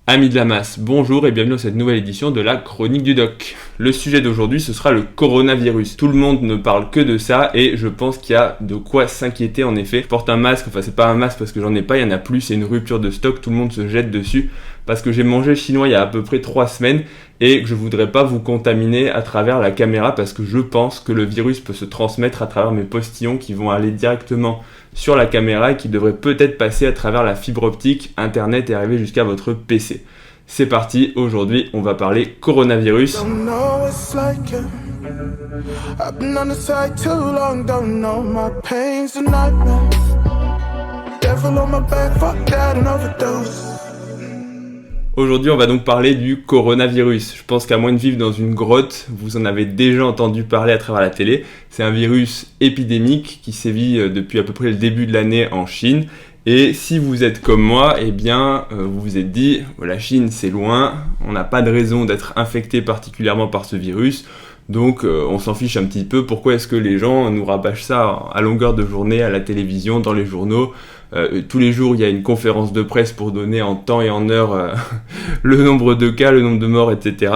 Amis de la masse, bonjour et bienvenue dans cette nouvelle édition de la Chronique du Doc. Le sujet d'aujourd'hui, ce sera le coronavirus. Tout le monde ne parle que de ça et je pense qu'il y a de quoi s'inquiéter en effet. Je porte un masque, enfin c'est pas un masque parce que j'en ai pas, il y en a plus, c'est une rupture de stock, tout le monde se jette dessus parce que j'ai mangé chinois il y a à peu près 3 semaines et que je voudrais pas vous contaminer à travers la caméra parce que je pense que le virus peut se transmettre à travers mes postillons qui vont aller directement sur la caméra et qui devraient peut-être passer à travers la fibre optique, internet et arriver jusqu'à votre PC. C'est parti, aujourd'hui on va parler coronavirus. Aujourd'hui, on va donc parler du coronavirus. Je pense qu'à moins de vivre dans une grotte, vous en avez déjà entendu parler à travers la télé. C'est un virus épidémique qui sévit depuis à peu près le début de l'année en Chine. Et si vous êtes comme moi, eh bien, vous vous êtes dit, la Chine c'est loin, on n'a pas de raison d'être infecté particulièrement par ce virus. Donc on s'en fiche un petit peu, pourquoi est-ce que les gens nous rabâchent ça à longueur de journée, à la télévision, dans les journaux. Tous les jours il y a une conférence de presse pour donner en temps et en heure le nombre de cas, le nombre de morts, etc.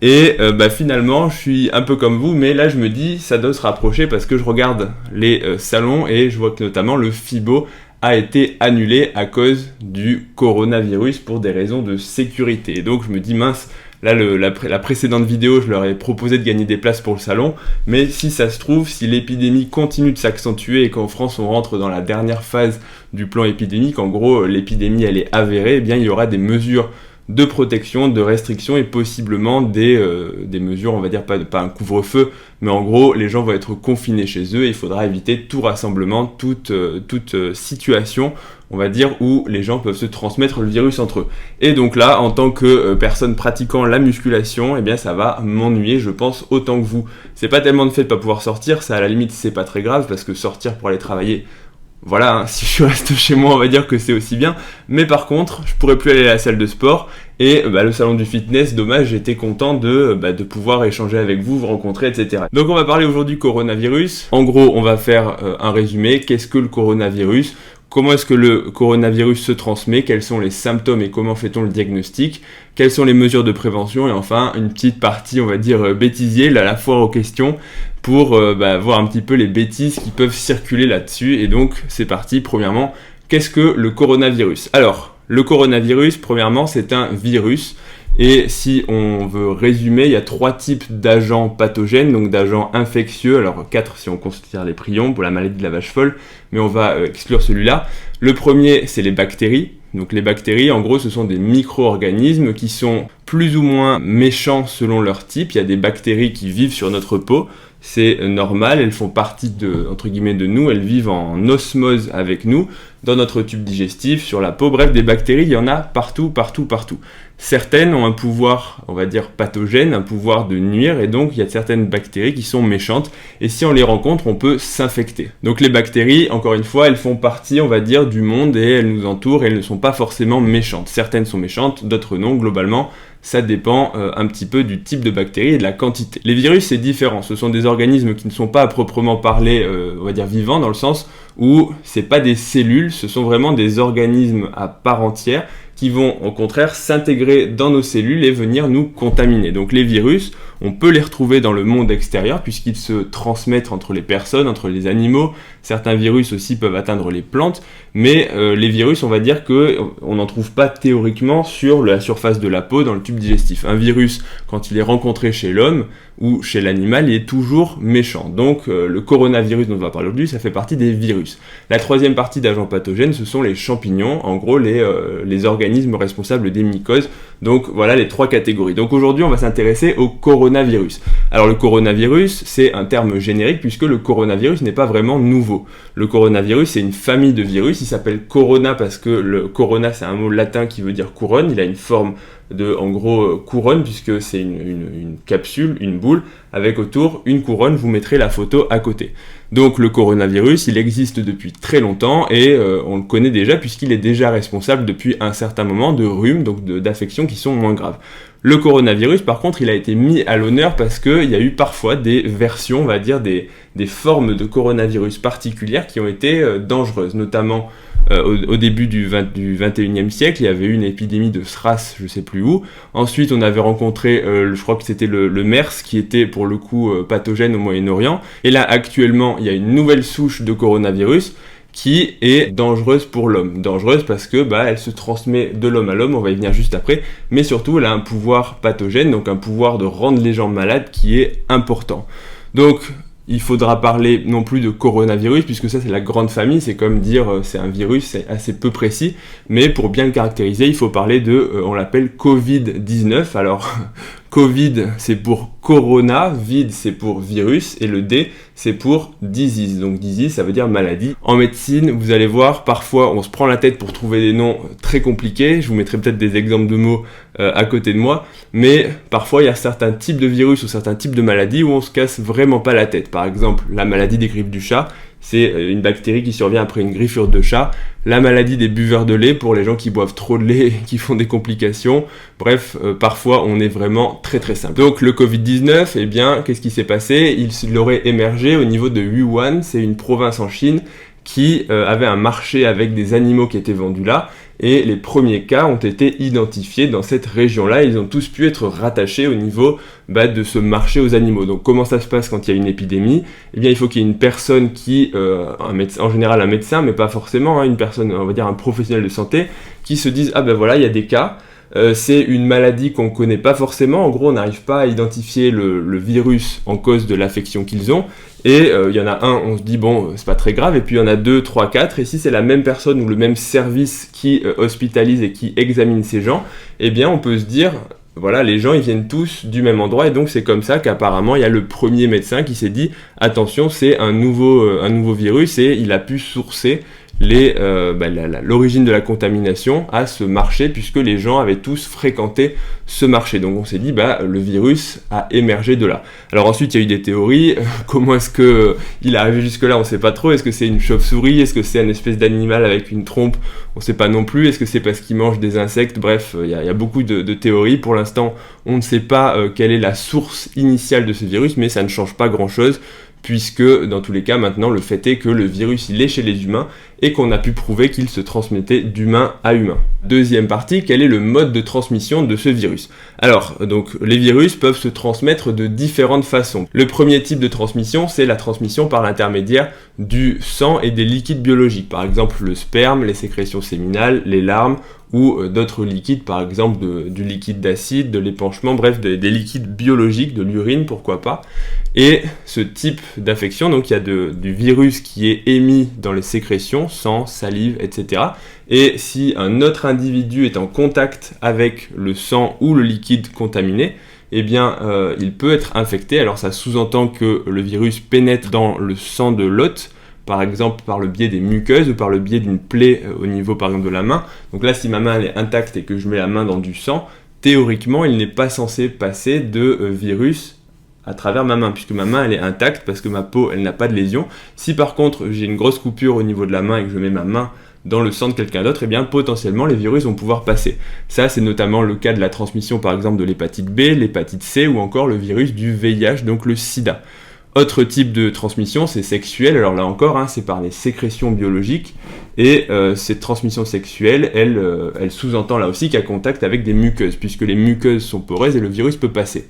Et finalement je suis un peu comme vous, mais là je me dis ça doit se rapprocher parce que je regarde les salons et je vois que notamment le FIBO a été annulé à cause du coronavirus pour des raisons de sécurité. Et donc je me dis mince, là la précédente vidéo je leur ai proposé de gagner des places pour le salon, mais si ça se trouve, si l'épidémie continue de s'accentuer et qu'en France on rentre dans la dernière phase du plan épidémique, en gros l'épidémie elle est avérée, eh bien il y aura des mesures de protection, de restriction et possiblement des mesures, on va dire pas un couvre-feu, mais en gros les gens vont être confinés chez eux et il faudra éviter tout rassemblement, toute situation, on va dire, où les gens peuvent se transmettre le virus entre eux. Et donc là, en tant que personne pratiquant la musculation, eh bien ça va m'ennuyer, je pense, autant que vous. C'est pas tellement le fait de pas pouvoir sortir, ça à la limite c'est pas très grave parce que sortir pour aller travailler, voilà, si je reste chez moi, on va dire que c'est aussi bien. Mais par contre, je pourrais plus aller à la salle de sport. Et le salon du fitness, dommage, j'étais content de pouvoir échanger avec vous, vous rencontrer, etc. Donc on va parler aujourd'hui coronavirus. En gros, on va faire un résumé. Qu'est-ce que le coronavirus ? Comment est-ce que le coronavirus se transmet ? Quels sont les symptômes et comment fait-on le diagnostic ? Quelles sont les mesures de prévention ? Et enfin, une petite partie, on va dire, bêtisier, la foire aux questions, pour voir un petit peu les bêtises qui peuvent circuler là-dessus. Et donc, c'est parti. Premièrement, qu'est-ce que le coronavirus ? Alors, le coronavirus, premièrement, c'est un virus. Et si on veut résumer, il y a 3 types d'agents pathogènes, donc d'agents infectieux, alors 4 si on considère les prions pour la maladie de la vache folle, mais on va exclure celui-là. Le premier, c'est les bactéries. Donc les bactéries, en gros, ce sont des micro-organismes qui sont plus ou moins méchants selon leur type. Il y a des bactéries qui vivent sur notre peau, c'est normal, elles font partie entre guillemets de nous, elles vivent en osmose avec nous, dans notre tube digestif, sur la peau, bref, des bactéries, il y en a partout. Certaines ont un pouvoir, on va dire, pathogène, un pouvoir de nuire, et donc il y a certaines bactéries qui sont méchantes, et si on les rencontre, on peut s'infecter. Donc les bactéries, encore une fois, elles font partie, on va dire, du monde, et elles nous entourent, et elles ne sont pas forcément méchantes. Certaines sont méchantes, d'autres non, globalement, ça dépend un petit peu du type de bactéries et de la quantité. Les virus, c'est différent, ce sont des organismes qui ne sont pas à proprement parler, on va dire, vivants, dans le sens où c'est pas des cellules, ce sont vraiment des organismes à part entière, qui vont au contraire s'intégrer dans nos cellules et venir nous contaminer. Donc les virus, on peut les retrouver dans le monde extérieur puisqu'ils se transmettent entre les personnes, entre les animaux. Certains virus aussi peuvent atteindre les plantes, mais les virus, on va dire qu'on n'en trouve pas théoriquement sur la surface de la peau, dans le tube digestif. Un virus, quand il est rencontré chez l'homme ou chez l'animal, il est toujours méchant. Donc le coronavirus dont on va parler aujourd'hui, ça fait partie des virus. La troisième partie d'agents pathogènes, ce sont les champignons, en gros les organismes responsables des mycoses. Donc voilà les 3 catégories. Donc aujourd'hui, on va s'intéresser au coronavirus. Alors le coronavirus, c'est un terme générique puisque le coronavirus n'est pas vraiment nouveau. Le coronavirus, c'est une famille de virus. Il s'appelle corona parce que le corona, c'est un mot latin qui veut dire couronne. Il a une forme de, en gros, couronne puisque c'est une capsule, une boule, avec autour une couronne. Vous mettrez la photo à côté. Donc le coronavirus, il existe depuis très longtemps et on le connaît déjà puisqu'il est déjà responsable depuis un certain moment de rhumes, donc d'affections qui sont moins graves. Le coronavirus, par contre, il a été mis à l'honneur parce qu'il y a eu parfois des versions, on va dire, des formes de coronavirus particulières qui ont été dangereuses, notamment au début du 21e siècle, il y avait eu une épidémie de SRAS, je sais plus où. Ensuite, on avait rencontré, je crois que c'était le MERS, qui était pour le coup pathogène au Moyen-Orient. Et là, actuellement, il y a une nouvelle souche de coronavirus qui est dangereuse pour l'homme. Dangereuse parce que elle se transmet de l'homme à l'homme, on va y venir juste après, mais surtout elle a un pouvoir pathogène, donc un pouvoir de rendre les gens malades qui est important. Donc il faudra parler non plus de coronavirus, puisque ça c'est la grande famille, c'est comme dire c'est un virus, c'est assez peu précis, mais pour bien le caractériser, il faut parler de, on l'appelle Covid-19, alors Covid c'est pour corona, vid c'est pour virus, et le D c'est pour disease, donc disease ça veut dire maladie. En médecine, vous allez voir, parfois on se prend la tête pour trouver des noms très compliqués, je vous mettrai peut-être des exemples de mots à côté de moi, mais parfois il y a certains types de virus ou certains types de maladies où on se casse vraiment pas la tête. Par exemple, la maladie des grippes du chat, c'est une bactérie qui survient après une griffure de chat. La maladie des buveurs de lait, pour les gens qui boivent trop de lait et qui font des complications. Bref, parfois on est vraiment très très simple. Donc le Covid-19, eh bien, qu'est-ce qui s'est passé ? Il aurait émergé au niveau de Wuhan, c'est une province en Chine qui avait un marché avec des animaux qui étaient vendus là. Et les premiers cas ont été identifiés dans cette région-là. Ils ont tous pu être rattachés au niveau de ce marché aux animaux. Donc comment ça se passe quand il y a une épidémie ? Eh bien il faut qu'il y ait une personne qui, en général un médecin, mais pas forcément, une personne, on va dire un professionnel de santé, qui se dise voilà, il y a des cas. C'est une maladie qu'on ne connaît pas forcément. En gros, on n'arrive pas à identifier le virus en cause de l'affection qu'ils ont. Et il y en a un, on se dit, c'est pas très grave. Et puis il y en a 2, 3, 4. Et si c'est la même personne ou le même service qui hospitalise et qui examine ces gens, eh bien, on peut se dire, voilà, les gens, ils viennent tous du même endroit. Et donc, c'est comme ça qu'apparemment, il y a le premier médecin qui s'est dit, attention, c'est un nouveau virus et il a pu sourcer l'origine de la contamination à ce marché, puisque les gens avaient tous fréquenté ce marché. Donc on s'est dit le virus a émergé de là. Alors ensuite il y a eu des théories, comment est-ce que il est arrivé jusque là, on sait pas trop. Est-ce que c'est une chauve-souris, est-ce que c'est une espèce d'animal avec une trompe, on sait pas non plus. Est-ce que c'est parce qu'il mange des insectes? Bref, il y a beaucoup de théories. Pour l'instant on ne sait pas quelle est la source initiale de ce virus, mais ça ne change pas grand chose, puisque dans tous les cas maintenant le fait est que le virus il est chez les humains et qu'on a pu prouver qu'il se transmettait d'humain à humain. Deuxième partie, quel est le mode de transmission de ce virus? Alors, donc les virus peuvent se transmettre de différentes façons. Le premier type de transmission, c'est la transmission par l'intermédiaire du sang et des liquides biologiques, par exemple le sperme, les sécrétions séminales, les larmes, ou d'autres liquides, par exemple du liquide d'acide, de l'épanchement, bref, des liquides biologiques, de l'urine, pourquoi pas. Et ce type d'affection, donc il y a du virus qui est émis dans les sécrétions, sang, salive, etc. Et si un autre individu est en contact avec le sang ou le liquide contaminé, eh bien, il peut être infecté. Alors ça sous-entend que le virus pénètre dans le sang de l'hôte, par exemple par le biais des muqueuses ou par le biais d'une plaie au niveau par exemple de la main. Donc là, si ma main elle est intacte et que je mets la main dans du sang, théoriquement il n'est pas censé passer de virus à travers ma main, puisque ma main elle est intacte parce que ma peau elle n'a pas de lésion. Si par contre j'ai une grosse coupure au niveau de la main et que je mets ma main dans le sang de quelqu'un d'autre, eh bien potentiellement les virus vont pouvoir passer. Ça c'est notamment le cas de la transmission par exemple de l'hépatite B, l'hépatite C ou encore le virus du VIH, donc le sida. Autre type de transmission, c'est sexuel. Alors là encore, c'est par les sécrétions biologiques. Et cette transmission sexuelle, elle sous-entend là aussi qu'il y a contact avec des muqueuses, puisque les muqueuses sont poreuses et le virus peut passer.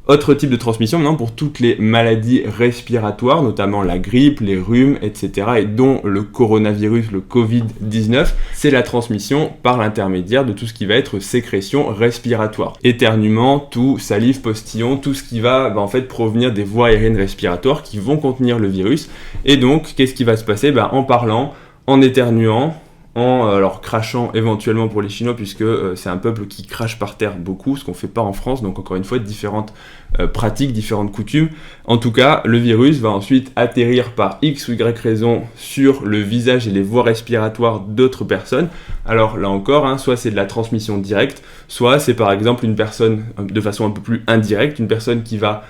Autre type de transmission maintenant pour toutes les maladies respiratoires, notamment la grippe, les rhumes, etc. et dont le coronavirus, le Covid-19, c'est la transmission par l'intermédiaire de tout ce qui va être sécrétion respiratoire. Éternuement, toux, salive, postillon, tout ce qui va en fait provenir des voies aériennes respiratoires qui vont contenir le virus. Et donc, qu'est-ce qui va se passer ? En parlant, en éternuant, alors crachant éventuellement pour les Chinois, puisque c'est un peuple qui crache par terre beaucoup, ce qu'on fait pas en France, donc encore une fois différentes pratiques, différentes coutumes. En tout cas, le virus va ensuite atterrir par X ou Y raison sur le visage et les voies respiratoires d'autres personnes. Alors là encore, soit c'est de la transmission directe, soit c'est par exemple une personne de façon un peu plus indirecte, une personne qui va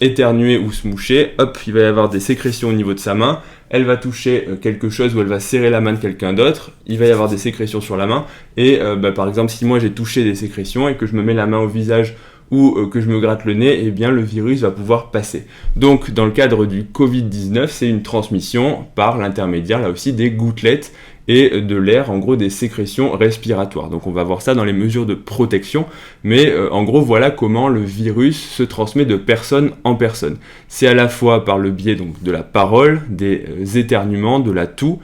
éternuer ou se moucher, hop, il va y avoir des sécrétions au niveau de sa main, elle va toucher quelque chose ou elle va serrer la main de quelqu'un d'autre, il va y avoir des sécrétions sur la main, et par exemple si moi j'ai touché des sécrétions et que je me mets la main au visage ou que je me gratte le nez, eh bien le virus va pouvoir passer. Donc dans le cadre du Covid-19, c'est une transmission par l'intermédiaire là aussi des gouttelettes et de l'air, en gros des sécrétions respiratoires. Donc on va voir ça dans les mesures de protection, mais en gros voilà comment le virus se transmet de personne en personne. C'est à la fois par le biais donc de la parole, des éternuements, de la toux,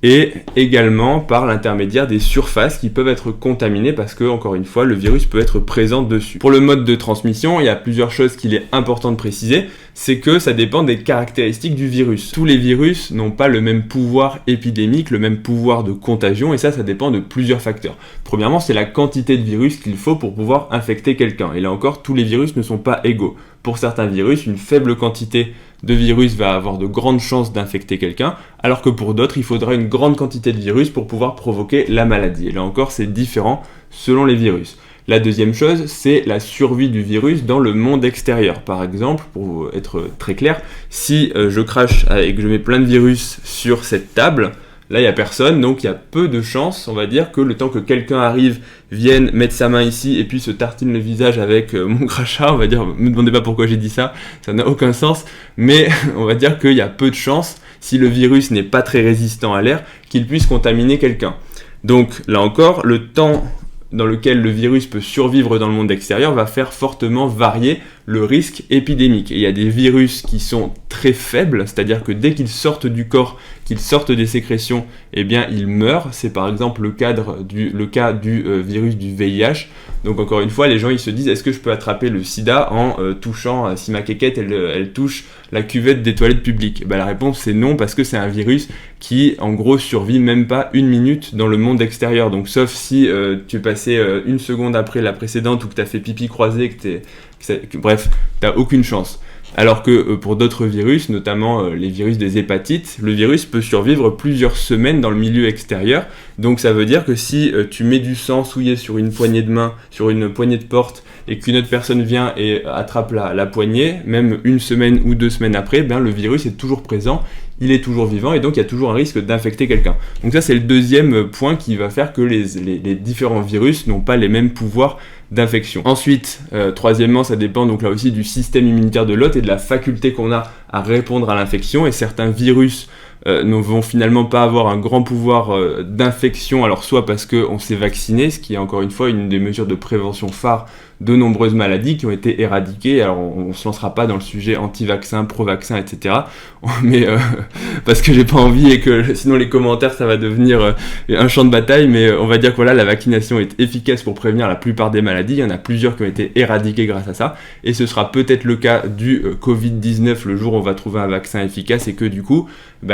et également par l'intermédiaire des surfaces qui peuvent être contaminées parce que, encore une fois, le virus peut être présent dessus. Pour le mode de transmission, il y a plusieurs choses qu'il est important de préciser, c'est que ça dépend des caractéristiques du virus. Tous les virus n'ont pas le même pouvoir épidémique, le même pouvoir de contagion, et ça dépend de plusieurs facteurs. Premièrement, c'est la quantité de virus qu'il faut pour pouvoir infecter quelqu'un. Et là encore, tous les virus ne sont pas égaux. Pour certains virus, une faible quantité de virus va avoir de grandes chances d'infecter quelqu'un, alors que pour d'autres, il faudra une grande quantité de virus pour pouvoir provoquer la maladie. Et là encore, c'est différent selon les virus. La deuxième chose, c'est la survie du virus dans le monde extérieur. Par exemple, pour être très clair, si je crache et que je mets plein de virus sur cette table, là, il n'y a personne, donc il y a peu de chances, on va dire, que le temps que quelqu'un arrive, vienne mettre sa main ici et puis se tartine le visage avec mon crachat, on va dire, ne me demandez pas pourquoi j'ai dit ça n'a aucun sens, mais on va dire qu'il y a peu de chances, si le virus n'est pas très résistant à l'air, qu'il puisse contaminer quelqu'un. Donc là encore, le temps dans lequel le virus peut survivre dans le monde extérieur va faire fortement varier le risque épidémique. Et il y a des virus qui sont très faibles, c'est-à-dire que dès qu'ils sortent du corps, qu'ils sortent des sécrétions, eh bien ils meurent. C'est par exemple le cas du virus du VIH. Donc encore une fois, les gens ils se disent, est-ce que je peux attraper le sida en touchant, si ma quéquette elle touche la cuvette des toilettes publiques? La réponse c'est non, parce que c'est un virus qui en gros survit même pas 1 minute dans le monde extérieur. Donc sauf si tu es passé 1 seconde après la précédente ou que tu as fait pipi croisé, bref, tu n'as aucune chance. Alors que pour d'autres virus, notamment les virus des hépatites, le virus peut survivre plusieurs semaines dans le milieu extérieur. Donc ça veut dire que si tu mets du sang souillé sur une poignée de main, sur une poignée de porte, et qu'une autre personne vient et attrape la poignée, même 1 semaine ou 2 semaines après, le virus est toujours présent, il est toujours vivant, et donc il y a toujours un risque d'infecter quelqu'un. Donc ça c'est le deuxième point qui va faire que les différents virus n'ont pas les mêmes pouvoirs d'infection. Ensuite, troisièmement, ça dépend donc là aussi du système immunitaire de l'hôte et de la faculté qu'on a à répondre à l'infection, et certains virus ne vont finalement pas avoir un grand pouvoir d'infection, alors soit parce qu'on s'est vacciné, ce qui est encore une fois une des mesures de prévention phare de nombreuses maladies qui ont été éradiquées. Alors on ne se lancera pas dans le sujet anti-vaccin, pro-vaccin, etc. Mais parce que j'ai pas envie et que sinon les commentaires ça va devenir un champ de bataille, mais on va dire que voilà, la vaccination est efficace pour prévenir la plupart des maladies. Il y en a plusieurs qui ont été éradiquées grâce à ça, et ce sera peut-être le cas du Covid-19 le jour où on va trouver un vaccin efficace, et que du coup,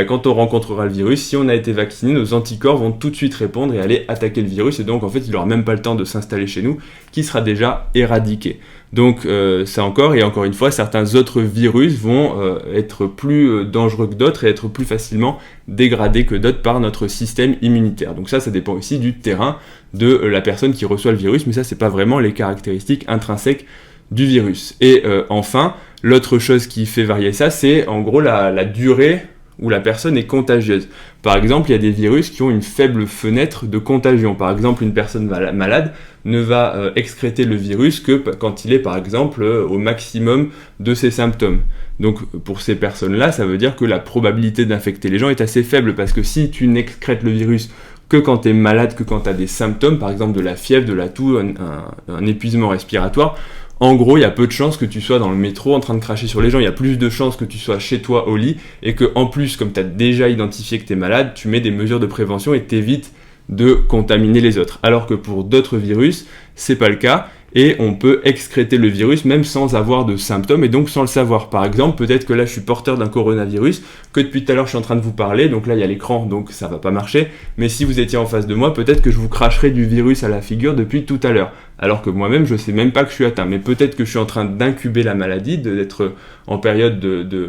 quand on rencontrera le virus, si on a été vacciné, nos anticorps vont tout de suite répondre et aller attaquer le virus, et donc en fait il n'aura même pas le temps de s'installer chez nous, qui sera déjà éradiqué. Donc ça encore, et encore une fois, certains autres virus vont être plus dangereux que d'autres et être plus facilement dégradés que d'autres par notre système immunitaire. Donc ça dépend aussi du terrain de la personne qui reçoit le virus, mais ça c'est pas vraiment les caractéristiques intrinsèques du virus. Et enfin, l'autre chose qui fait varier ça, c'est en gros la durée où la personne est contagieuse. Par exemple, il y a des virus qui ont une faible fenêtre de contagion. Par exemple, une personne malade ne va excréter le virus que quand il est, par exemple, au maximum de ses symptômes. Donc, pour ces personnes-là, ça veut dire que la probabilité d'infecter les gens est assez faible, parce que si tu n'excrètes le virus que quand tu es malade, que quand tu as des symptômes, par exemple de la fièvre, de la toux, un épuisement respiratoire, en gros, il y a peu de chances que tu sois dans le métro en train de cracher sur les gens. Il y a plus de chances que tu sois chez toi au lit, et que en plus, comme tu as déjà identifié que tu es malade, tu mets des mesures de prévention et t'évites de contaminer les autres. Alors que pour d'autres virus, c'est pas le cas, et on peut excréter le virus même sans avoir de symptômes, et donc sans le savoir. Par exemple, peut-être que là je suis porteur d'un coronavirus, que depuis tout à l'heure je suis en train de vous parler, donc là il y a l'écran, donc ça va pas marcher, mais si vous étiez en face de moi, peut-être que je vous cracherais du virus à la figure depuis tout à l'heure, alors que moi-même je sais même pas que je suis atteint, mais peut-être que je suis en train d'incuber la maladie, d'être en période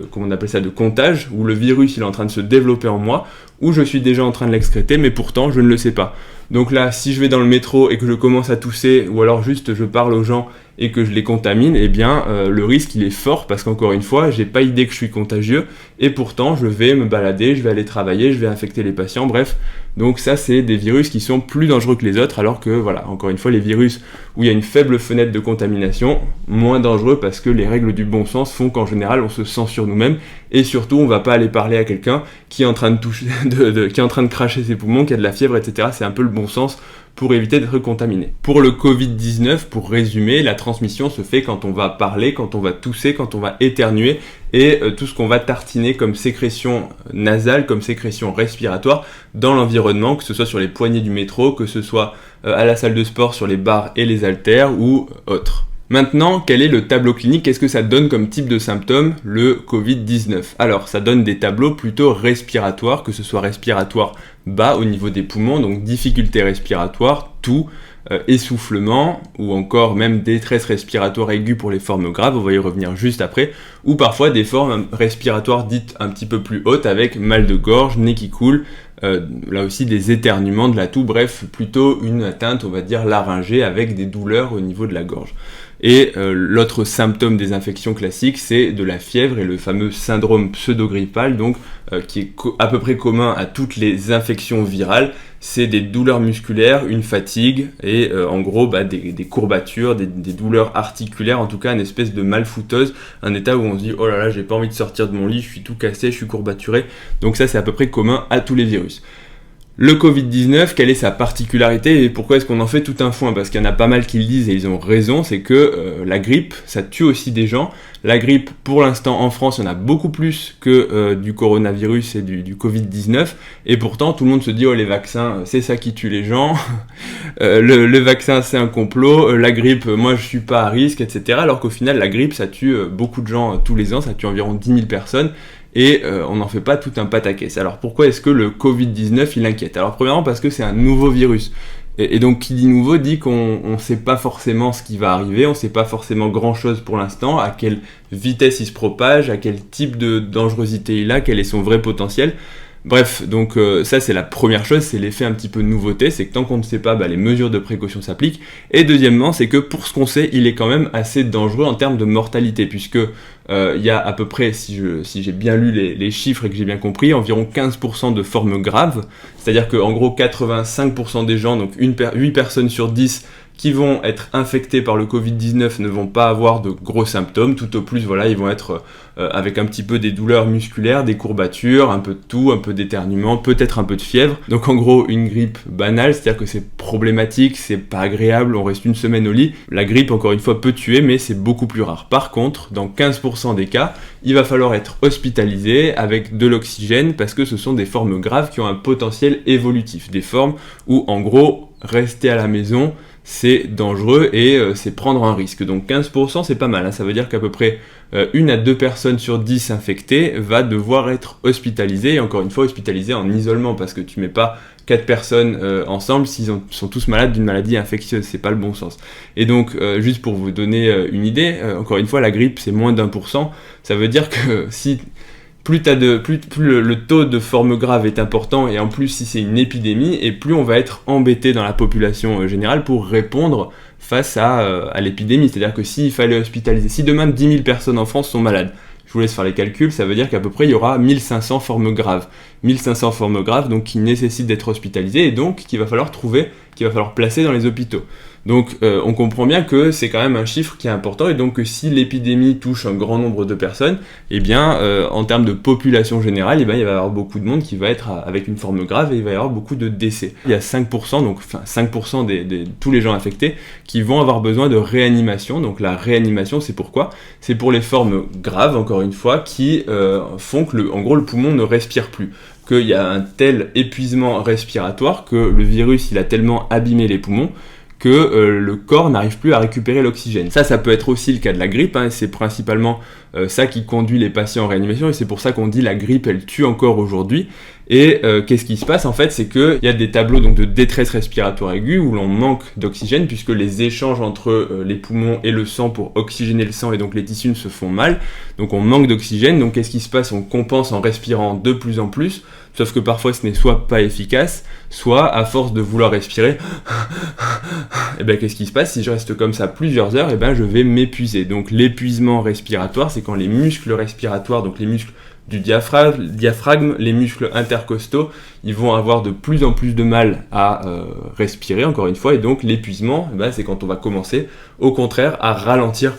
comment on appelle ça, de contage, où le virus il est en train de se développer en moi, où je suis déjà en train de l'excréter, mais pourtant je ne le sais pas. Donc là, si je vais dans le métro et que je commence à tousser, ou alors juste je parle aux gens et que je les contamine, eh bien le risque il est fort parce qu'encore une fois, j'ai pas idée que je suis contagieux et pourtant je vais me balader, je vais aller travailler, je vais infecter les patients, bref. Donc ça c'est des virus qui sont plus dangereux que les autres alors que voilà, encore une fois les virus où il y a une faible fenêtre de contamination, moins dangereux parce que les règles du bon sens font qu'en général on se sent sur nous-mêmes et surtout on va pas aller parler à quelqu'un qui est en train de qui est en train de cracher ses poumons, qui a de la fièvre, etc. C'est un peu le bon sens pour éviter d'être contaminé. Pour le Covid-19, pour résumer, la transmission se fait quand on va parler, quand on va tousser, quand on va éternuer et tout ce qu'on va tartiner comme sécrétion nasale, comme sécrétion respiratoire dans l'environnement, que ce soit sur les poignées du métro, que ce soit à la salle de sport, sur les barres et les haltères ou autres. Maintenant, quel est le tableau clinique? Qu'est-ce que ça donne comme type de symptômes, le Covid-19? Alors, ça donne des tableaux plutôt respiratoires, que ce soit respiratoire bas au niveau des poumons, donc difficulté respiratoire, toux, essoufflement, ou encore même détresse respiratoire aiguë pour les formes graves, on va y revenir juste après, ou parfois des formes respiratoires dites un petit peu plus hautes avec mal de gorge, nez qui coule, là aussi des éternuements, de la toux, bref, plutôt une atteinte, on va dire, laryngée avec des douleurs au niveau de la gorge. Et l'autre symptôme des infections classiques, c'est de la fièvre et le fameux syndrome pseudo-grippal, donc qui est à peu près commun à toutes les infections virales. C'est des douleurs musculaires, une fatigue et en gros des courbatures, des douleurs articulaires, en tout cas une espèce de malfouteuse, un état où on se dit oh là là j'ai pas envie de sortir de mon lit, je suis tout cassé, je suis courbaturé. Donc ça c'est à peu près commun à tous les virus. Le Covid-19, quelle est sa particularité et pourquoi est-ce qu'on en fait tout un foin? Parce qu'il y en a pas mal qui le disent et ils ont raison, c'est que la grippe, ça tue aussi des gens. La grippe, pour l'instant en France, il y en a beaucoup plus que du coronavirus et du Covid-19. Et pourtant, tout le monde se dit, oh les vaccins, c'est ça qui tue les gens. Le vaccin, c'est un complot. La grippe, moi, je suis pas à risque, etc. Alors qu'au final, la grippe, ça tue beaucoup de gens tous les ans. Ça tue environ 10 000 personnes. Et on n'en fait pas tout un pataquès. Alors pourquoi est-ce que le Covid-19 il inquiète? Alors premièrement parce que c'est un nouveau virus. Et donc qui dit nouveau dit qu'on ne sait pas forcément ce qui va arriver, on ne sait pas forcément grand chose pour l'instant, à quelle vitesse il se propage, à quel type de dangerosité il a, quel est son vrai potentiel. Bref, donc ça c'est la première chose, c'est l'effet un petit peu de nouveauté, c'est que tant qu'on ne sait pas, les mesures de précaution s'appliquent. Et deuxièmement, c'est que pour ce qu'on sait, il est quand même assez dangereux en termes de mortalité, puisque il y a à peu près, si j'ai bien lu les chiffres et que j'ai bien compris, environ 15% de formes graves, c'est-à-dire qu'en gros 85% des gens, donc 8 personnes sur 10 qui vont être infectés par le Covid-19 ne vont pas avoir de gros symptômes, tout au plus voilà, ils vont être avec un petit peu des douleurs musculaires, des courbatures, un peu de toux, un peu d'éternuement, peut-être un peu de fièvre. Donc en gros une grippe banale, c'est-à-dire que c'est problématique, c'est pas agréable, on reste une semaine au lit. La grippe encore une fois peut tuer mais c'est beaucoup plus rare. Par contre, dans 15% des cas, il va falloir être hospitalisé avec de l'oxygène parce que ce sont des formes graves qui ont un potentiel évolutif, des formes où en gros rester à la maison c'est dangereux et c'est prendre un risque. Donc 15% c'est pas mal, hein. Ça veut dire qu'à peu près 1 à 2 personnes sur 10 infectées va devoir être hospitalisée, et encore une fois hospitalisée en isolement, parce que tu mets pas 4 personnes ensemble s'ils sont tous malades d'une maladie infectieuse, c'est pas le bon sens. Et donc juste pour vous donner une idée, encore une fois la grippe c'est moins d'1%, ça veut dire que si plus le taux de forme grave est important, et en plus si c'est une épidémie, et plus on va être embêté dans la population générale pour répondre face à l'épidémie. C'est-à-dire que s'il fallait hospitaliser, si demain 10 000 personnes en France sont malades, je vous laisse faire les calculs, ça veut dire qu'à peu près il y aura 1500 formes graves. 1500 formes graves donc qui nécessitent d'être hospitalisées et donc qu'il va falloir placer dans les hôpitaux. Donc on comprend bien que c'est quand même un chiffre qui est important, et donc que si l'épidémie touche un grand nombre de personnes, eh bien en termes de population générale, il va y avoir beaucoup de monde qui va être avec une forme grave et il va y avoir beaucoup de décès. Il y a 5%, donc 5% de tous les gens infectés qui vont avoir besoin de réanimation. Donc la réanimation, c'est pourquoi? C'est pour les formes graves, encore une fois, qui font que en gros le poumon ne respire plus. Qu'il y a un tel épuisement respiratoire que le virus il a tellement abîmé les poumons que le corps n'arrive plus à récupérer l'oxygène. Ça peut être aussi le cas de la grippe, hein, et c'est principalement ça qui conduit les patients en réanimation, et c'est pour ça qu'on dit la grippe elle tue encore aujourd'hui. Et qu'est-ce qui se passe en fait, c'est qu'il y a des tableaux donc, de détresse respiratoire aiguë où l'on manque d'oxygène puisque les échanges entre les poumons et le sang pour oxygéner le sang et donc les tissus se font mal, donc on manque d'oxygène. Donc qu'est-ce qui se passe? On compense en respirant de plus en plus, sauf que parfois ce n'est soit pas efficace, soit à force de vouloir respirer, et bien qu'est-ce qui se passe? Si je reste comme ça plusieurs heures, et bien je vais m'épuiser. Donc l'épuisement respiratoire, c'est quand les muscles respiratoires, donc les muscles du diaphragme, les muscles intercostaux, ils vont avoir de plus en plus de mal à respirer, encore une fois, et donc l'épuisement, c'est quand on va commencer, au contraire, à ralentir.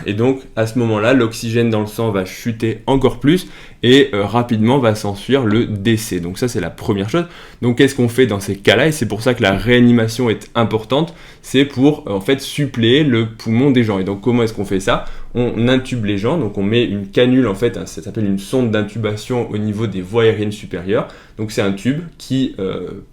Et donc, à ce moment-là, l'oxygène dans le sang va chuter encore plus et rapidement va s'ensuivre le décès. Donc ça, c'est la première chose. Donc qu'est-ce qu'on fait dans ces cas-là? Et c'est pour ça que la réanimation est importante. C'est pour, en fait, suppléer le poumon des gens. Et donc, comment est-ce qu'on fait ça? On intube les gens. Donc, on met une canule, en fait, ça s'appelle une sonde d'intubation au niveau des voies aériennes supérieures. Donc, c'est un tube qui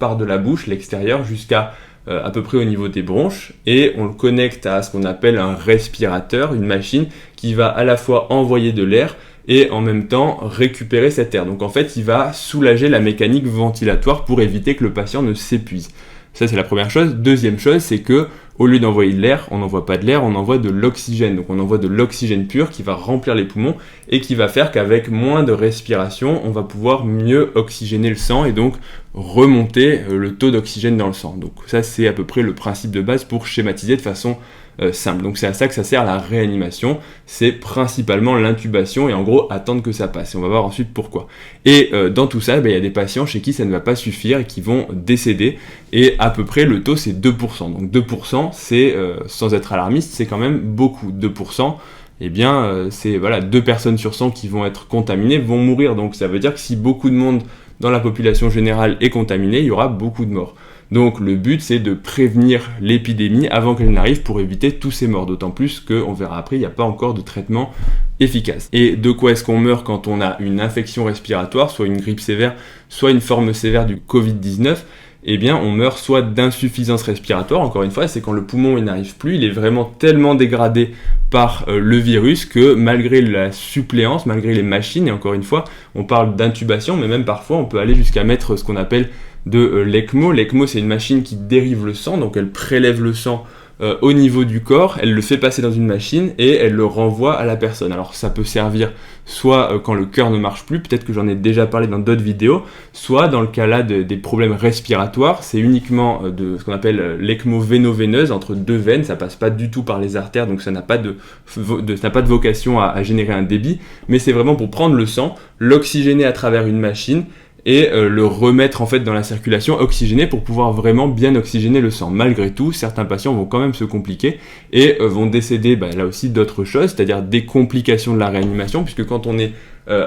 part de la bouche, l'extérieur, jusqu'à à peu près au niveau des bronches, et on le connecte à ce qu'on appelle un respirateur, une machine qui va à la fois envoyer de l'air et en même temps récupérer cet air. Donc en fait, il va soulager la mécanique ventilatoire pour éviter que le patient ne s'épuise. Ça, c'est la première chose. Deuxième chose, c'est que au lieu d'envoyer de l'air, on n'envoie pas de l'air, on envoie de l'oxygène. Donc on envoie de l'oxygène pur qui va remplir les poumons et qui va faire qu'avec moins de respiration, on va pouvoir mieux oxygéner le sang et donc remonter le taux d'oxygène dans le sang. Donc ça, c'est à peu près le principe de base pour schématiser de façon simple. Donc c'est à ça que ça sert la réanimation, c'est principalement l'intubation et en gros attendre que ça passe. Et on va voir ensuite pourquoi. Et dans tout ça, il y a des patients chez qui ça ne va pas suffire et qui vont décéder. Et à peu près le taux c'est 2%. Donc 2%, c'est, sans être alarmiste, c'est quand même beaucoup. 2%, eh bien c'est 2 personnes sur 100 qui vont être contaminées, vont mourir. Donc ça veut dire que si beaucoup de monde dans la population générale est contaminé, il y aura beaucoup de morts. Donc le but, c'est de prévenir l'épidémie avant qu'elle n'arrive pour éviter tous ces morts, d'autant plus qu'on verra après, il n'y a pas encore de traitement efficace. Et de quoi est-ce qu'on meurt quand on a une infection respiratoire, soit une grippe sévère, soit une forme sévère du Covid-19 ? Eh bien, on meurt soit d'insuffisance respiratoire, encore une fois, c'est quand le poumon il n'arrive plus, il est vraiment tellement dégradé par le virus que malgré la suppléance, malgré les machines, et encore une fois, on parle d'intubation, mais même parfois on peut aller jusqu'à mettre ce qu'on appelle de l'ECMO. L'ECMO, c'est une machine qui dérive le sang, donc elle prélève le sang au niveau du corps, elle le fait passer dans une machine et elle le renvoie à la personne. Alors ça peut servir soit quand le cœur ne marche plus, peut-être que j'en ai déjà parlé dans d'autres vidéos, soit dans le cas là des problèmes respiratoires, c'est uniquement de ce qu'on appelle l'ECMO véno-veineuse, entre deux veines, ça passe pas du tout par les artères, donc ça n'a pas de vocation à générer un débit, mais c'est vraiment pour prendre le sang, l'oxygéner à travers une machine, et le remettre en fait dans la circulation oxygénée pour pouvoir vraiment bien oxygéner le sang. Malgré tout, certains patients vont quand même se compliquer et vont décéder là aussi d'autres choses, c'est-à-dire des complications de la réanimation, puisque quand on est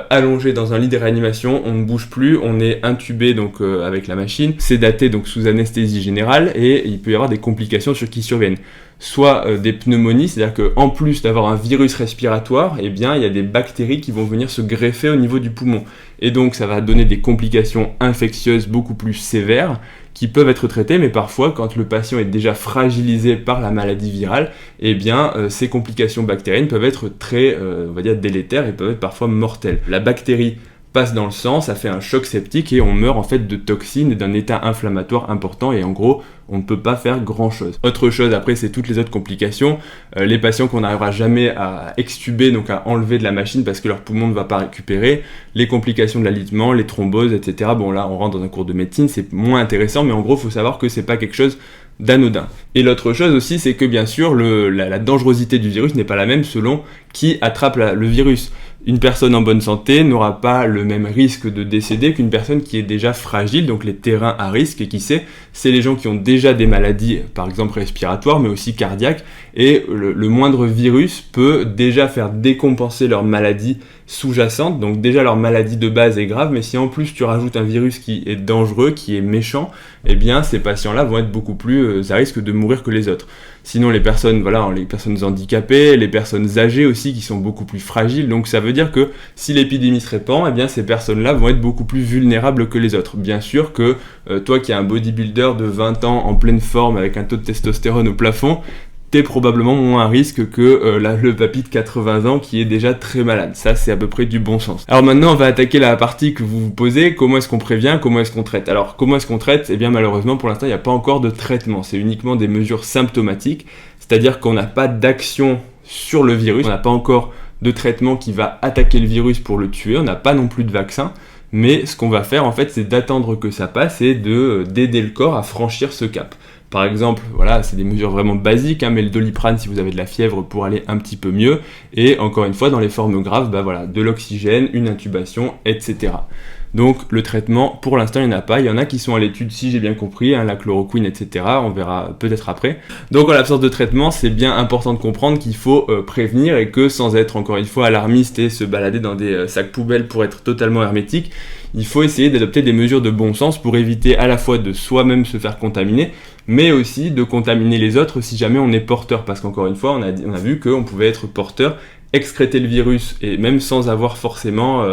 allongé dans un lit de réanimation, on ne bouge plus, on est intubé donc avec la machine, sédaté donc sous anesthésie générale, et il peut y avoir des complications qui surviennent. Soit des pneumonies, c'est-à-dire qu'en plus d'avoir un virus respiratoire, eh bien il y a des bactéries qui vont venir se greffer au niveau du poumon. Et donc ça va donner des complications infectieuses beaucoup plus sévères qui peuvent être traitées, mais parfois quand le patient est déjà fragilisé par la maladie virale, eh bien ces complications bactériennes peuvent être très, on va dire, délétères et peuvent être parfois mortelles. La bactérie passe dans le sang, ça fait un choc septique et on meurt en fait de toxines et d'un état inflammatoire important et en gros on ne peut pas faire grand chose. Autre chose après c'est toutes les autres complications, les patients qu'on n'arrivera jamais à extuber, donc à enlever de la machine parce que leur poumon ne va pas récupérer, les complications de l'alitement, les thromboses, etc. Bon là on rentre dans un cours de médecine, c'est moins intéressant, mais en gros il faut savoir que c'est pas quelque chose d'anodin. Et l'autre chose aussi, c'est que bien sûr, la dangerosité du virus n'est pas la même selon qui attrape le virus. Une personne en bonne santé n'aura pas le même risque de décéder qu'une personne qui est déjà fragile, donc les terrains à risque, et qui sait, c'est les gens qui ont déjà des maladies, par exemple respiratoires, mais aussi cardiaques, et le moindre virus peut déjà faire décompenser leur maladie sous-jacente, donc déjà leur maladie de base est grave, mais si en plus tu rajoutes un virus qui est dangereux, qui est méchant, eh bien ces patients-là vont être beaucoup plus à risque de mourir que les autres. Sinon les personnes handicapées, les personnes âgées aussi qui sont beaucoup plus fragiles, donc ça veut dire que si l'épidémie se répand, eh bien ces personnes-là vont être beaucoup plus vulnérables que les autres. Bien sûr que toi qui es un bodybuilder de 20 ans en pleine forme avec un taux de testostérone au plafond, t'es probablement moins à risque que le papy de 80 ans qui est déjà très malade. Ça, c'est à peu près du bon sens. Alors maintenant, on va attaquer la partie que vous vous posez. Comment est-ce qu'on prévient? Comment est-ce qu'on traite? Alors, comment est-ce qu'on traite? Eh bien, malheureusement, pour l'instant, il n'y a pas encore de traitement. C'est uniquement des mesures symptomatiques. C'est-à-dire qu'on n'a pas d'action sur le virus. On n'a pas encore de traitement qui va attaquer le virus pour le tuer. On n'a pas non plus de vaccin. mais ce qu'on va faire en fait, c'est d'attendre que ça passe et d'aider le corps à franchir ce cap. Par exemple, voilà, c'est des mesures vraiment basiques, hein, mais le Doliprane si vous avez de la fièvre pour aller un petit peu mieux, et encore une fois, dans les formes graves, voilà, de l'oxygène, une intubation, etc. Donc le traitement, pour l'instant, il n'y en a pas. Il y en a qui sont à l'étude, si j'ai bien compris, hein, la chloroquine, etc. On verra peut-être après. Donc en l'absence de traitement, c'est bien important de comprendre qu'il faut prévenir et que sans être encore une fois alarmiste et se balader dans des sacs poubelles pour être totalement hermétique, il faut essayer d'adopter des mesures de bon sens pour éviter à la fois de soi-même se faire contaminer, mais aussi de contaminer les autres si jamais on est porteur. Parce qu'encore une fois, on a vu qu'on pouvait être porteur, excréter le virus et même sans avoir forcément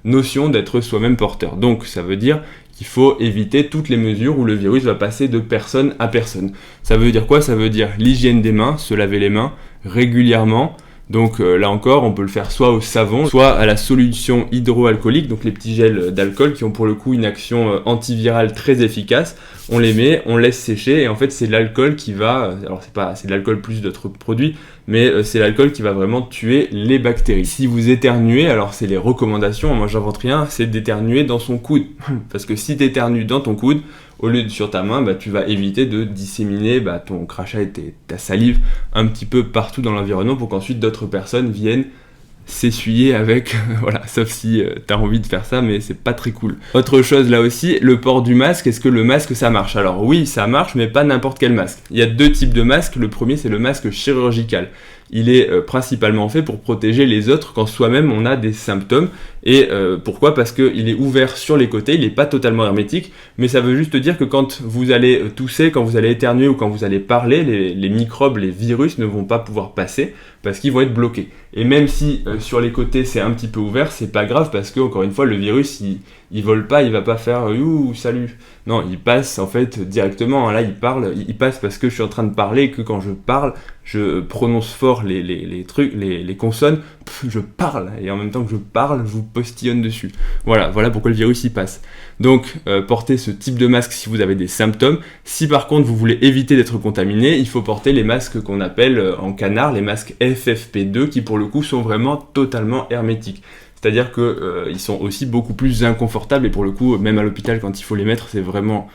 notion d'être soi-même porteur. Donc ça veut dire qu'il faut éviter toutes les mesures où le virus va passer de personne à personne. Ça veut dire quoi? Ça veut dire l'hygiène des mains, se laver les mains régulièrement. Donc là encore, on peut le faire soit au savon, soit à la solution hydroalcoolique, donc les petits gels d'alcool qui ont pour le coup une action antivirale très efficace. On les met, on laisse sécher et en fait c'est l'alcool qui va, alors c'est de l'alcool plus d'autres produits, mais c'est l'alcool qui va vraiment tuer les bactéries. Si vous éternuez, alors c'est les recommandations, moi j'invente rien, c'est d'éternuer dans son coude. Parce que si tu éternues dans ton coude, au lieu de sur ta main, tu vas éviter de disséminer ton crachat et ta salive un petit peu partout dans l'environnement pour qu'ensuite d'autres personnes viennent s'essuyer avec, voilà, sauf si t'as envie de faire ça, mais c'est pas très cool. Autre chose là aussi, le port du masque, est-ce que le masque ça marche? Alors oui, ça marche, mais pas n'importe quel masque. Il y a deux types de masques, le premier c'est le masque chirurgical. Il est principalement fait pour protéger les autres quand soi-même on a des symptômes. Et pourquoi? Parce qu'il est ouvert sur les côtés, il n'est pas totalement hermétique, mais ça veut juste dire que quand vous allez tousser, quand vous allez éternuer ou quand vous allez parler, les microbes, les virus ne vont pas pouvoir passer parce qu'ils vont être bloqués. Et même si sur les côtés c'est un petit peu ouvert, c'est pas grave parce que encore une fois le virus il vole pas, il va pas faire ouh salut. Non, il passe en fait directement. Là il passe parce que je suis en train de parler et que quand je parle, je prononce fort les trucs, les consonnes, je parle et en même temps que je parle, je vous postillonne dessus. Voilà pourquoi le virus y passe. Donc portez ce type de masque si vous avez des symptômes. Si par contre vous voulez éviter d'être contaminé, il faut porter les masques qu'on appelle en canard les masques FFP2 qui pour le coup sont vraiment totalement hermétiques. C'est-à-dire que ils sont aussi beaucoup plus inconfortables et pour le coup, même à l'hôpital quand il faut les mettre, c'est vraiment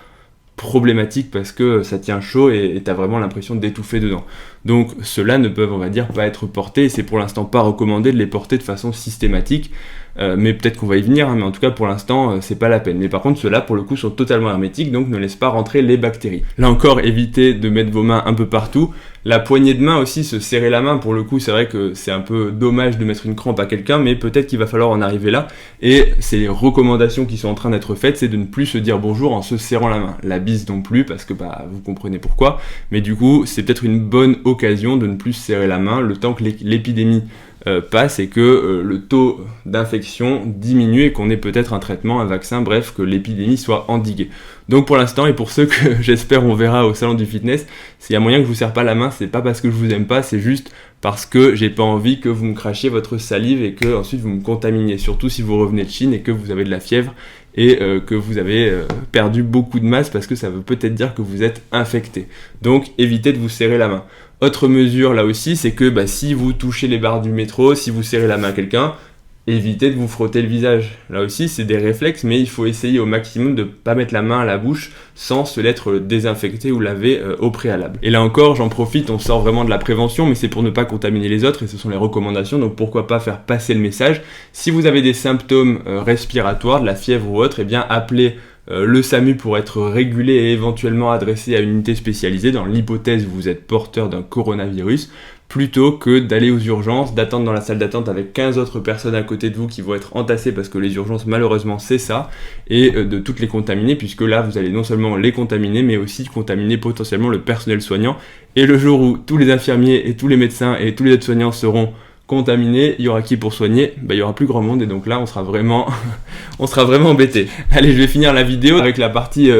problématique parce que ça tient chaud et t'as vraiment l'impression d'étouffer dedans. Donc ceux-là ne peuvent, on va dire, pas être portés et c'est pour l'instant pas recommandé de les porter de façon systématique. Mais peut-être qu'on va y venir, hein, mais en tout cas pour l'instant c'est pas la peine. Mais par contre ceux-là pour le coup sont totalement hermétiques, donc ne laissent pas rentrer les bactéries. Là encore, évitez de mettre vos mains un peu partout. La poignée de main aussi, se serrer la main, pour le coup c'est vrai que c'est un peu dommage de mettre une crampe à quelqu'un, mais peut-être qu'il va falloir en arriver là. Et c'est les recommandations qui sont en train d'être faites, c'est de ne plus se dire bonjour en se serrant la main. La bise non plus, parce que vous comprenez pourquoi. Mais du coup c'est peut-être une bonne occasion de ne plus se serrer la main le temps que l'épidémie passe et que le taux d'infection diminue et qu'on ait peut-être un traitement, un vaccin, bref, que l'épidémie soit endiguée. Donc pour l'instant, et pour ceux que j'espère on verra au salon du fitness, s'il y a moyen que je vous serre pas la main, c'est pas parce que je vous aime pas, c'est juste parce que j'ai pas envie que vous me crachiez votre salive et que ensuite vous me contaminiez, surtout si vous revenez de Chine et que vous avez de la fièvre et que vous avez perdu beaucoup de masse parce que ça veut peut-être dire que vous êtes infecté. Donc évitez de vous serrer la main. Autre mesure là aussi, c'est que si vous touchez les barres du métro, si vous serrez la main à quelqu'un, évitez de vous frotter le visage. Là aussi, c'est des réflexes, mais il faut essayer au maximum de ne pas mettre la main à la bouche sans se l'être désinfecté ou lavé au préalable. Et là encore, j'en profite, on sort vraiment de la prévention, mais c'est pour ne pas contaminer les autres, et ce sont les recommandations, donc pourquoi pas faire passer le message. Si vous avez des symptômes respiratoires, de la fièvre ou autre, eh bien appelez le SAMU pour être régulé et éventuellement adressé à une unité spécialisée dans l'hypothèse où vous êtes porteur d'un coronavirus, plutôt que d'aller aux urgences, d'attendre dans la salle d'attente avec 15 autres personnes à côté de vous qui vont être entassées parce que les urgences malheureusement c'est ça, et de toutes les contaminer puisque là vous allez non seulement les contaminer mais aussi contaminer potentiellement le personnel soignant, et le jour où tous les infirmiers et tous les médecins et tous les aides-soignants seront contaminés, il y aura qui pour soigner? Il y aura plus grand monde et donc là on sera vraiment embêté. Allez, je vais finir la vidéo avec la partie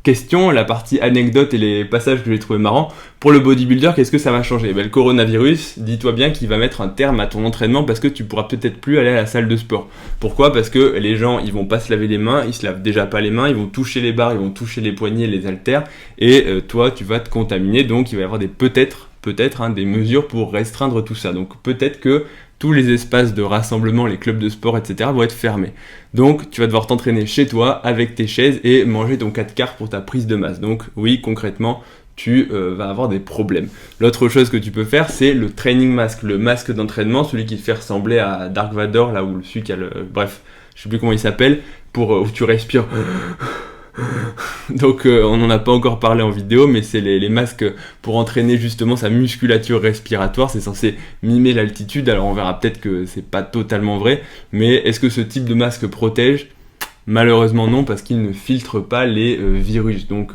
questions, la partie anecdote et les passages que j'ai trouvé marrants. Pour le bodybuilder, qu'est-ce que ça va changer? Le coronavirus, dis-toi bien qu'il va mettre un terme à ton entraînement parce que tu pourras peut-être plus aller à la salle de sport. Pourquoi? Parce que les gens, ils vont pas se laver les mains, ils se lavent déjà pas les mains, ils vont toucher les barres, ils vont toucher les poignets, les haltères, et toi, tu vas te contaminer, donc il va y avoir des peut-être des mesures pour restreindre tout ça. Donc peut-être que tous les espaces de rassemblement, les clubs de sport, etc. vont être fermés. Donc tu vas devoir t'entraîner chez toi avec tes chaises et manger ton 4 quarts pour ta prise de masse. Donc oui, concrètement, tu vas avoir des problèmes. L'autre chose que tu peux faire, c'est le training mask, le masque d'entraînement, celui qui te fait ressembler à Dark Vador, là où celui qui a le... Bref, je sais plus comment il s'appelle, où tu respires... Donc on n'en a pas encore parlé en vidéo, mais c'est les masques pour entraîner justement sa musculature respiratoire. C'est censé mimer l'altitude, alors on verra peut-être que c'est pas totalement vrai, mais est-ce que ce type de masque protège ? Malheureusement non, parce qu'il ne filtre pas les virus. Donc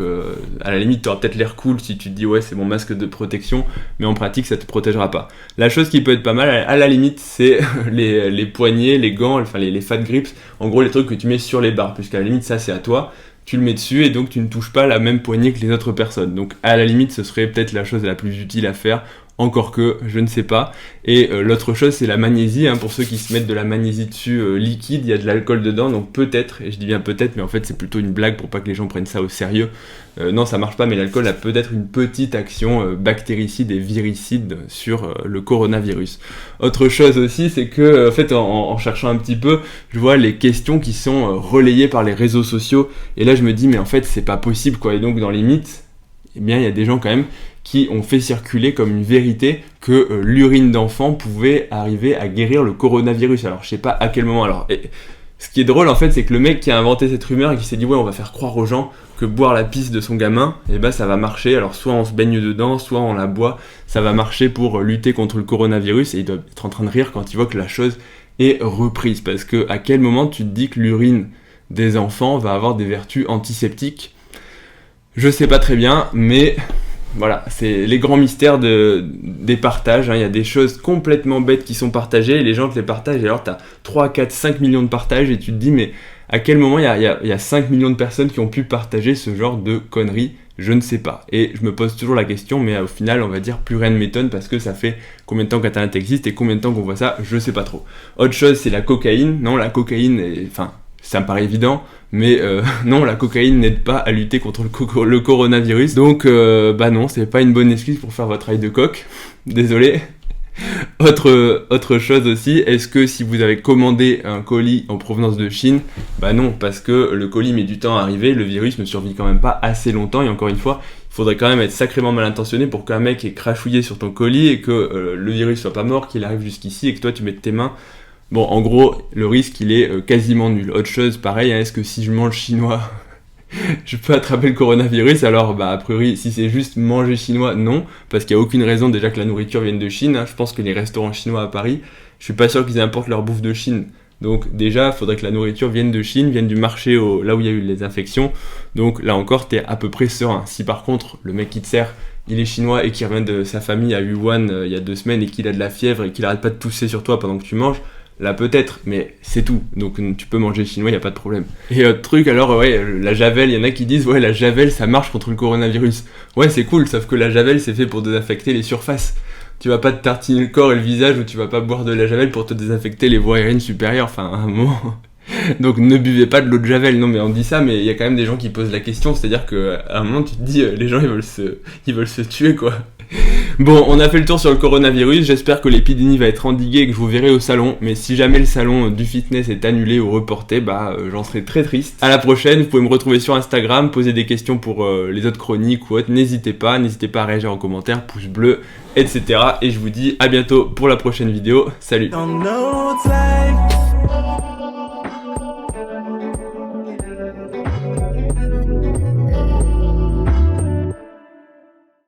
à la limite tu auras peut-être l'air cool si tu te dis ouais c'est mon masque de protection, mais en pratique ça te protégera pas. La chose qui peut être pas mal à la limite, c'est les poignets, les gants, enfin les fat grips, en gros les trucs que tu mets sur les barres, puisqu'à la limite ça c'est à toi. Tu le mets dessus et donc tu ne touches pas la même poignée que les autres personnes. Donc à la limite ce serait peut-être la chose la plus utile à faire, encore que je ne sais pas. Et l'autre chose c'est la magnésie, pour ceux qui se mettent de la magnésie dessus liquide, il y a de l'alcool dedans, donc peut-être, et je dis bien peut-être, mais en fait c'est plutôt une blague pour pas que les gens prennent ça au sérieux. Non ça marche pas, mais l'alcool a peut-être une petite action bactéricide et viricide sur le coronavirus. Autre chose aussi, c'est que en fait en cherchant un petit peu, je vois les questions qui sont relayées par les réseaux sociaux, et là je me dis mais en fait c'est pas possible quoi. Et donc dans les mythes, eh bien il y a des gens quand même qui ont fait circuler comme une vérité que l'urine d'enfant pouvait arriver à guérir le coronavirus. Alors je sais pas à quel moment. Alors ce qui est drôle en fait, c'est que le mec qui a inventé cette rumeur et qui s'est dit ouais on va faire croire aux gens que boire la pisse de son gamin, et ben ça va marcher. Alors soit on se baigne dedans, soit on la boit, ça va marcher pour lutter contre le coronavirus. Et il doit être en train de rire quand il voit que la chose est reprise, parce que à quel moment tu te dis que l'urine des enfants va avoir des vertus antiseptiques? Je sais pas très bien, mais voilà, c'est les grands mystères des partages. Il y a des choses complètement bêtes qui sont partagées et les gens te les partagent. Et alors, tu as 3, 4, 5 millions de partages et tu te dis, mais à quel moment il y a 5 millions de personnes qui ont pu partager ce genre de conneries? Je ne sais pas. Et je me pose toujours la question, mais au final, on va dire, plus rien ne m'étonne parce que ça fait combien de temps qu'Internet existe et combien de temps qu'on voit ça? Je sais pas trop. Autre chose, c'est la cocaïne. Non, la cocaïne, ça me paraît évident, mais non, la cocaïne n'aide pas à lutter contre le coronavirus. Donc, non, c'est pas une bonne excuse pour faire votre ail de coq. Désolé. Autre chose aussi, est-ce que si vous avez commandé un colis en provenance de Chine, non, parce que le colis met du temps à arriver, le virus ne survit quand même pas assez longtemps, et encore une fois, il faudrait quand même être sacrément mal intentionné pour qu'un mec ait crachouillé sur ton colis et que le virus soit pas mort, qu'il arrive jusqu'ici et que toi tu mettes tes mains. Bon, en gros, le risque, il est quasiment nul. Autre chose, pareil, est-ce que si je mange chinois, je peux attraper le coronavirus? Alors, a priori, si c'est juste manger chinois, non, parce qu'il n'y a aucune raison déjà que la nourriture vienne de Chine. Je pense que les restaurants chinois à Paris, je suis pas sûr qu'ils importent leur bouffe de Chine. Donc déjà, il faudrait que la nourriture vienne de Chine, vienne du marché là où il y a eu les infections. Donc là encore, t'es à peu près serein. Si par contre, le mec qui te sert, il est chinois et qu'il revient de sa famille à Wuhan il y a 2 semaines et qu'il a de la fièvre et qu'il arrête pas de tousser sur toi pendant que tu manges, là peut-être, mais c'est tout. Donc tu peux manger chinois, il n'y a pas de problème. Et autre truc, alors la javel, il y en a qui disent ouais la javel ça marche contre le coronavirus. Ouais c'est cool, sauf que la javel c'est fait pour désinfecter les surfaces. Tu vas pas te tartiner le corps et le visage, ou tu vas pas boire de la javel pour te désinfecter les voies aériennes supérieures, à un moment. Donc ne buvez pas de l'eau de javel. Non mais on dit ça, mais il y a quand même des gens qui posent la question, c'est-à-dire qu'à un moment tu te dis les gens ils veulent se tuer quoi. Bon, on a fait le tour sur le coronavirus, j'espère que l'épidémie va être endiguée et que je vous verrai au salon, mais si jamais le salon du fitness est annulé ou reporté, j'en serai très triste. À la prochaine, vous pouvez me retrouver sur Instagram, poser des questions pour les autres chroniques ou autres, n'hésitez pas à réagir en commentaire, pouce bleu, etc. Et je vous dis à bientôt pour la prochaine vidéo, salut.